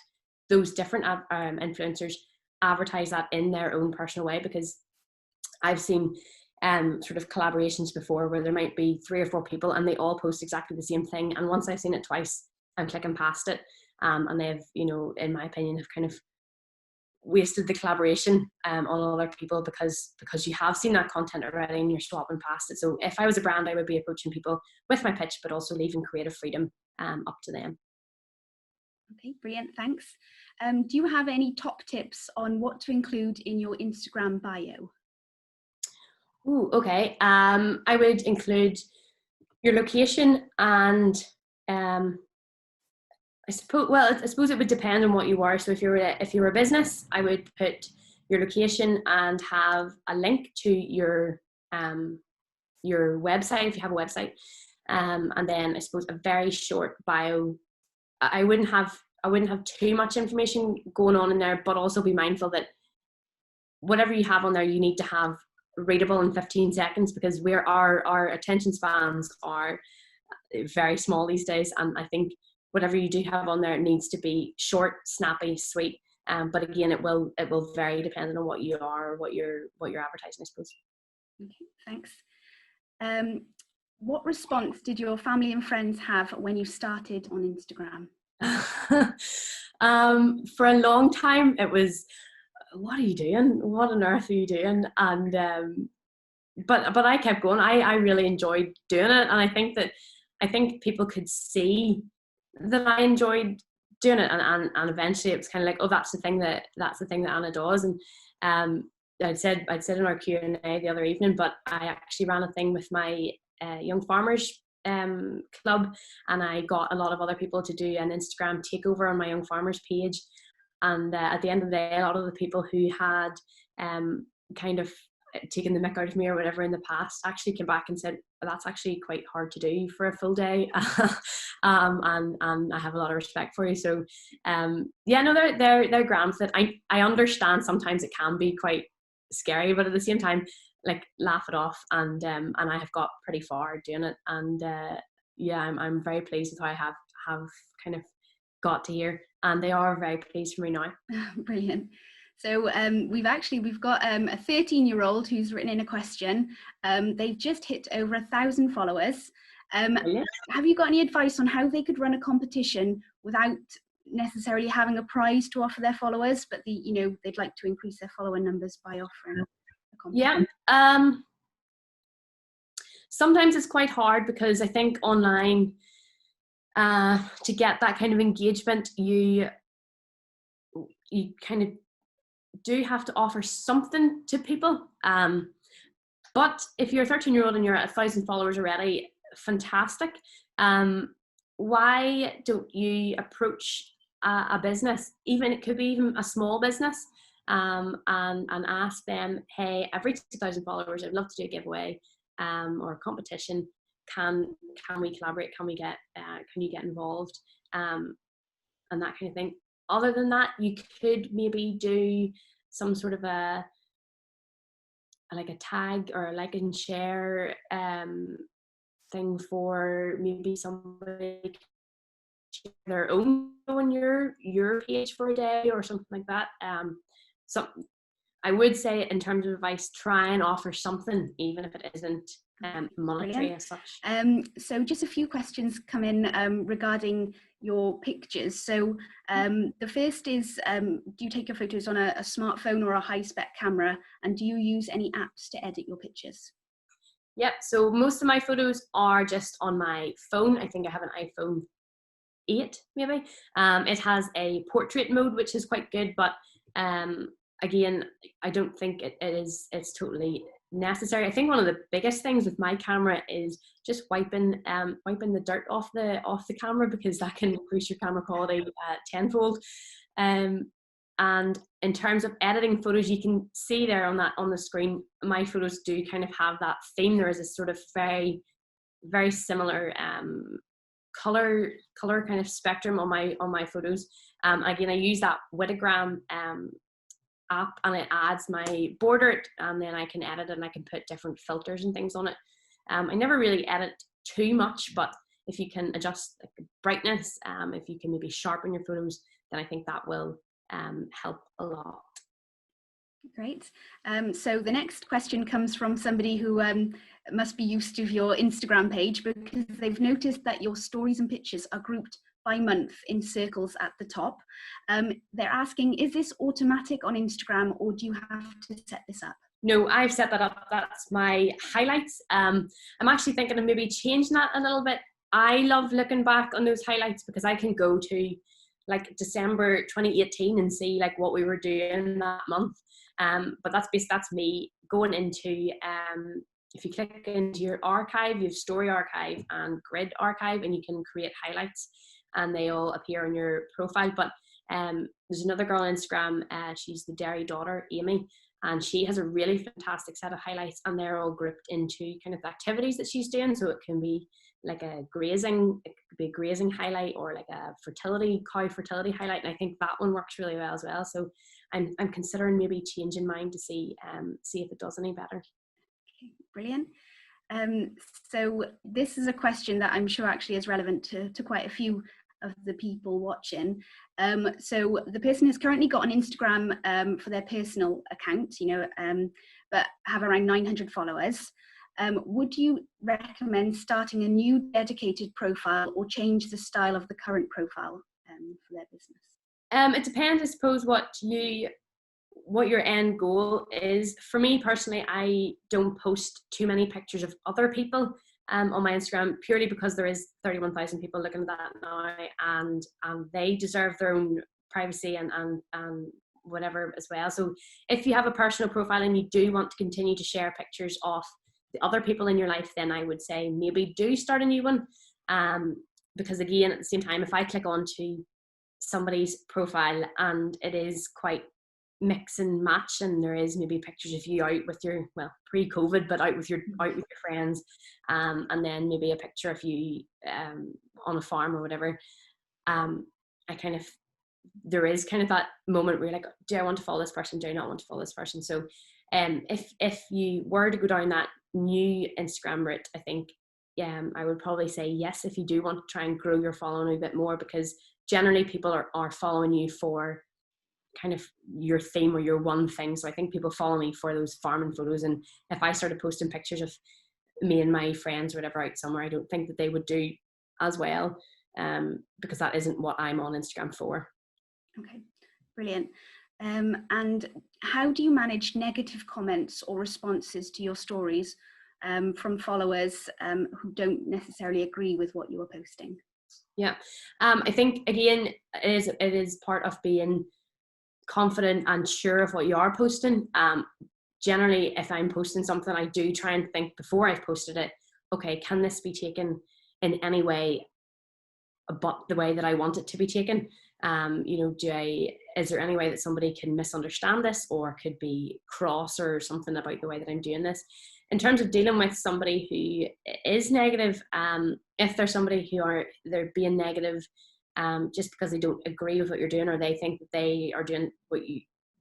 those different influencers advertise that in their own personal way, because I've seen sort of collaborations before where there might be 3 or 4 people and they all post exactly the same thing, and once I've seen it twice, I'm clicking past it, and they've, in my opinion, have kind of wasted the collaboration on other people, because you have seen that content already and you're swapping past it. So if I was a brand, I would be approaching people with my pitch, but also leaving creative freedom up to them. Okay, brilliant, thanks. Do you have any top tips on what to include in your Instagram bio? Ooh, okay. I would include your location, and I suppose it would depend on what you are. So if you're a business, I would put your location and have a link to your website if you have a website, and then I suppose a very short bio. I wouldn't have wouldn't have too much information going on in there, but also be mindful that whatever you have on there, you need to have readable in 15 seconds, because our attention spans are very small these days. And I think whatever you do have on there, it needs to be short, snappy, sweet. But again, it will vary depending on what you are, what you're advertising, I suppose. Okay, thanks. What response did your family and friends have when you started on Instagram? For a long time, it was, "What are you doing? What on earth are you doing?" And but I kept going. I really enjoyed doing it, and I think people could see that I enjoyed doing it, and eventually it was kind of like, oh, that's the thing that Anna does. And I'd said in our Q&A the other evening, but I actually ran a thing with my young farmers club, and I got a lot of other people to do an Instagram takeover on my young farmers page. And at the end of the day, a lot of the people who had kind of taken the mick out of me or whatever in the past actually came back and said, that's actually quite hard to do for a full day. And I have a lot of respect for you. So yeah, no, they're grand with it. I understand sometimes it can be quite scary, but at the same time, like, laugh it off. And I have got pretty far doing it. And yeah, I'm very pleased with how I have kind of got to here, and they are very pleased for me now. Brilliant. So we've got a 13-year-old who's written in a question. They've just hit over 1,000 followers. Have you got any advice on how they could run a competition without necessarily having a prize to offer their followers, but they'd like to increase their follower numbers by offering a competition? Yeah. Sometimes it's quite hard, because I think online, to get that kind of engagement, you kind of do have to offer something to people. But if you're a 13-year-old and you're at 1,000 followers already, fantastic. Why don't you approach a business, even it could be even a small business, and ask them, hey, every 2,000 followers, I'd love to do a giveaway or a competition. Can we collaborate? Can you get involved? And that kind of thing. Other than that, you could maybe do some sort of a tag or a like and share thing for maybe somebody share their own on your page for a day or something like that. So I would say, in terms of advice, try and offer something, even if it isn't monetary as such. So just a few questions come in regarding your pictures. So the first is, do you take your photos on a smartphone or a high-spec camera, and do you use any apps to edit your pictures? Yep, so most of my photos are just on my phone. I think I have an iPhone 8 maybe. It has a portrait mode, which is quite good, but again, I don't think it's totally necessary. I think one of the biggest things with my camera is just wiping the dirt off the camera, because that can increase your camera quality tenfold. And in terms of editing photos, you can see there on the screen, my photos do kind of have that theme. There is a sort of very, very similar color kind of spectrum on my photos. Again, I use that Witagram app, and it adds my border, and then I can edit it, and I can put different filters and things on it. I never really edit too much, but if you can adjust like brightness, if you can maybe sharpen your photos, then I think that will help a lot. Great. So the next question comes from somebody who must be used to your Instagram page, because they've noticed that your stories and pictures are grouped by month in circles at the top. They're asking, is this automatic on Instagram, or do you have to set this up? No, I've set that up. That's my highlights. I'm actually thinking of maybe changing that a little bit. I love looking back on those highlights, because I can go to like December 2018 and see like what we were doing that month. But that's me going into, if you click into your archive, you have story archive and grid archive, and you can create highlights, and they all appear on your profile. But there's another girl on Instagram, she's the Dairy Daughter, Amy, and she has a really fantastic set of highlights, and they're all grouped into kind of the activities that she's doing. So it can be like a grazing, it could be a grazing highlight, or like a cow fertility highlight. And I think that one works really well as well. So I'm considering maybe changing mine to see if it does any better. Okay, brilliant. So this is a question that I'm sure actually is relevant to quite a few of the people watching. So the person has currently got an Instagram for their personal account, but have around 900 followers. Would you recommend starting a new dedicated profile or change the style of the current profile for their business? It depends, I suppose, what your end goal is. For me personally, I don't post too many pictures of other people on my Instagram, purely because there is 31,000 people looking at that now, and they deserve their own privacy and whatever as well. So if you have a personal profile and you do want to continue to share pictures of the other people in your life, then I would say maybe do start a new one. Because again, at the same time, if I click onto somebody's profile and it is quite mix and match, and there is maybe pictures of you out with your, well, pre-COVID, but out with your friends, and then maybe a picture of you on a farm or whatever, I kind of, there is kind of that moment where you're like, do I want to follow this person, do I not want to follow this person? So if you were to go down that new Instagram route, I think I would probably say yes, if you do want to try and grow your following a bit more, because generally people are following you for kind of your theme or your one thing. So I think people follow me for those farming photos, and if I started posting pictures of me and my friends or whatever out somewhere, I don't think that they would do as well, because that isn't what I'm on Instagram for. Okay, brilliant. And how do you manage negative comments or responses to your stories from followers who don't necessarily agree with what you are posting? Yeah, I think again, it is part of being confident and sure of what you are posting. Generally, if I'm posting something, I do try and think before I've posted it, okay, can this be taken in any way but the way that I want it to be taken? Is there any way that somebody can misunderstand this, or could be cross or something about the way that I'm doing this? In terms of dealing with somebody who is negative, if there's somebody they're being negative just because they don't agree with what you're doing, or they think that they are doing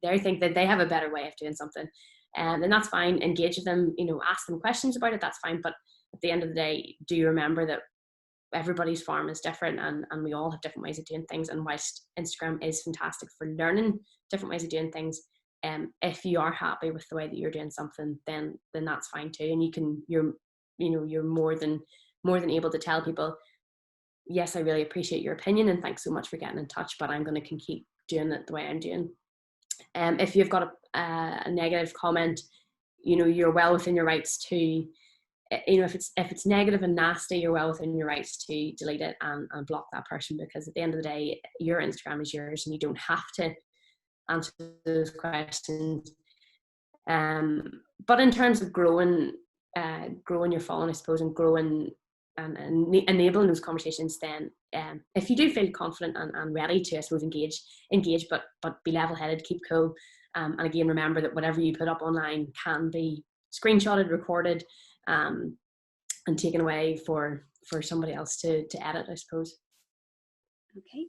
they think that they have a better way of doing something, then that's fine. Engage with them, ask them questions about it, that's fine. But at the end of the day, do you remember that everybody's farm is different, and we all have different ways of doing things. And whilst Instagram is fantastic for learning different ways of doing things, if you are happy with the way that you're doing something, then that's fine too. And you're more than able to tell people, yes, I really appreciate your opinion and thanks so much for getting in touch, but I'm going to keep doing it the way I'm doing. If you've got a negative comment, you're well within your rights to, if it's negative and nasty, you're well within your rights to delete it and block that person, because at the end of the day, your Instagram is yours and you don't have to answer those questions. But in terms of growing your following, I suppose, and growing and enabling those conversations, then if you do feel confident and ready to, I suppose, engage, but be level-headed, keep cool, and again, remember that whatever you put up online can be screenshotted, recorded, and taken away for somebody else to edit, I suppose. Okay.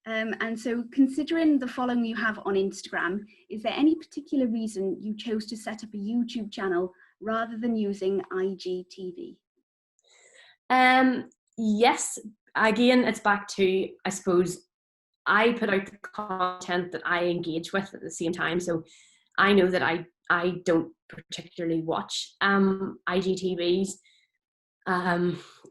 And so, considering the following you have on Instagram, is there any particular reason you chose to set up a YouTube channel rather than using IGTV? Yes, again, it's back to, I suppose, I put out the content that I engage with at the same time. So I know that I don't particularly watch IGTVs.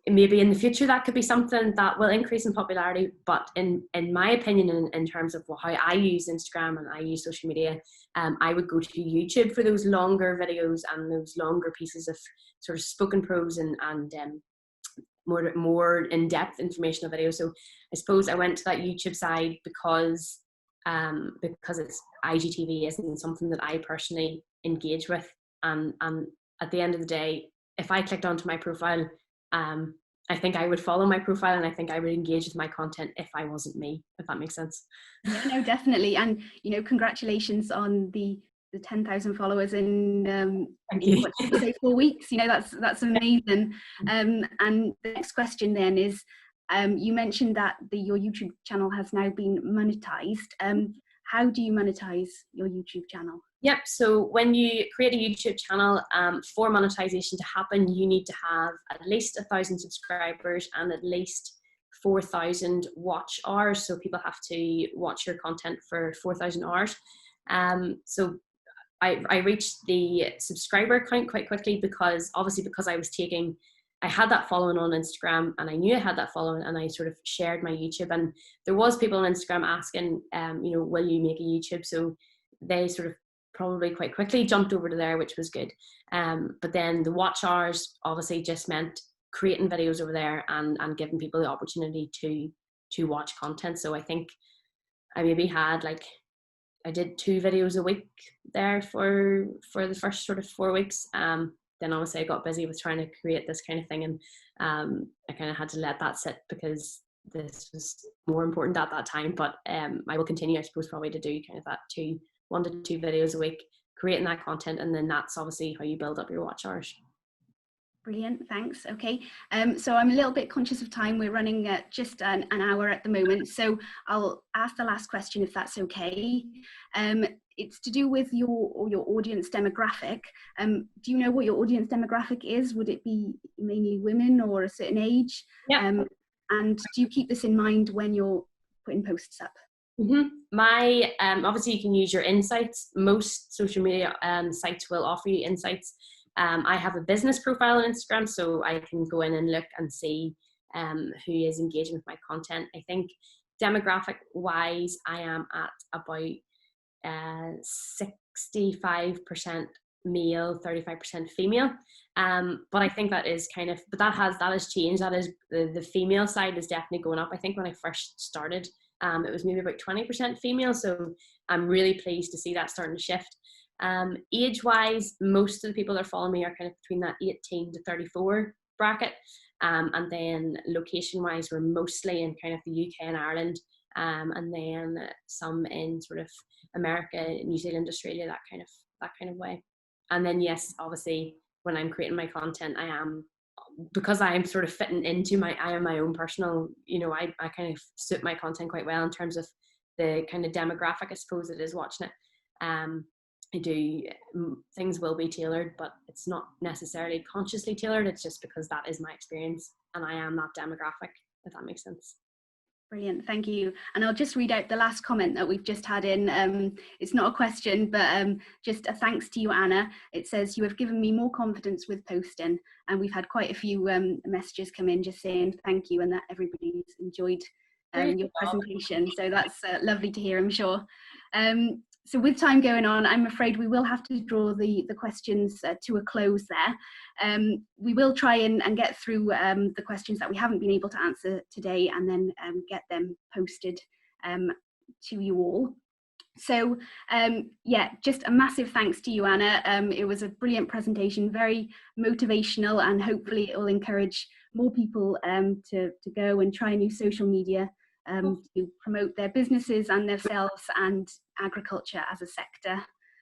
Maybe in the future that could be something that will increase in popularity, but in my opinion, in terms of how I use Instagram and I use social media, I would go to YouTube for those longer videos and those longer pieces of sort of spoken prose and more in-depth informational videos. So I suppose I went to that YouTube side because it's IGTV isn't something that I personally engage with, and at the end of the day, if I clicked onto my profile, I think I would follow my profile and I think I would engage with my content if I wasn't me, if that makes sense. Yeah, no, definitely. And, congratulations on the the 10,000 followers in Thank you. what did you say, 4 weeks? You know, that's amazing. And the next question then is, you mentioned that your YouTube channel has now been monetized. How do you monetize your YouTube channel? Yep, so when you create a YouTube channel, for monetization to happen, you need to have at least 1,000 subscribers and at least 4,000 watch hours. So people have to watch your content for 4,000 hours. So I reached the subscriber count quite quickly because I had that following on Instagram, and I knew I had that following, and I sort of shared my YouTube, and there was people on Instagram asking, you know, will you make a YouTube? So they sort of probably quite quickly jumped over to there, which was good. But then the watch hours obviously just meant creating videos over there and giving people the opportunity to watch content. So I think I maybe had I did 2 videos a week there for the first sort of 4 weeks. Then obviously I got busy with trying to create this kind of thing, and I kind of had to let that sit because this was more important at that time. But I will continue, I suppose, probably to do kind of that 1 to 2 videos a week, creating that content, and then that's obviously how you build up your watch hours. Brilliant, thanks. Okay, so I'm a little bit conscious of time. We're running at just an hour at the moment, so I'll ask the last question if that's okay. It's to do with your audience demographic. Do you know what your audience demographic is? Would it be mainly women or a certain age? Yeah. And do you keep this in mind when you're putting posts up? Mm-hmm. My obviously you can use your insights. Most social media sites will offer you insights. I have a business profile on Instagram, so I can go in and look and see who is engaging with my content. I think demographic wise, I am at about 65% male, 35% female. But I think that is but that has changed. That is the female side is definitely going up. I think when I first started, it was maybe about 20% female. So I'm really pleased to see that starting to shift. Age wise, most of the people that are following me are kind of between that 18 to 34 bracket. And then location wise, we're mostly in kind of the UK and Ireland, and then some in sort of America, New Zealand, Australia, that kind of way. And then yes, obviously when I'm creating my content, because I am sort of fitting into I am my own personal, you know, I kind of suit my content quite well in terms of the kind of demographic, I suppose, that is watching it. Things will be tailored, but it's not necessarily consciously tailored. It's just because that is my experience and I am that demographic, if that makes sense. Brilliant, thank you. And I'll just read out the last comment that we've just had in. It's not a question, but just a thanks to you, Anna. It says, you have given me more confidence with posting. And we've had quite a few messages come in just saying thank you and that everybody's enjoyed your presentation. So that's lovely to hear, I'm sure. So with time going on, I'm afraid we will have to draw the questions to a close there. We will try and get through the questions that we haven't been able to answer today, and then get them posted to you all. So yeah, just a massive thanks to you, Anna. It was a brilliant presentation, very motivational, and hopefully it will encourage more people to go and try new social media to promote their businesses and themselves and agriculture as a sector.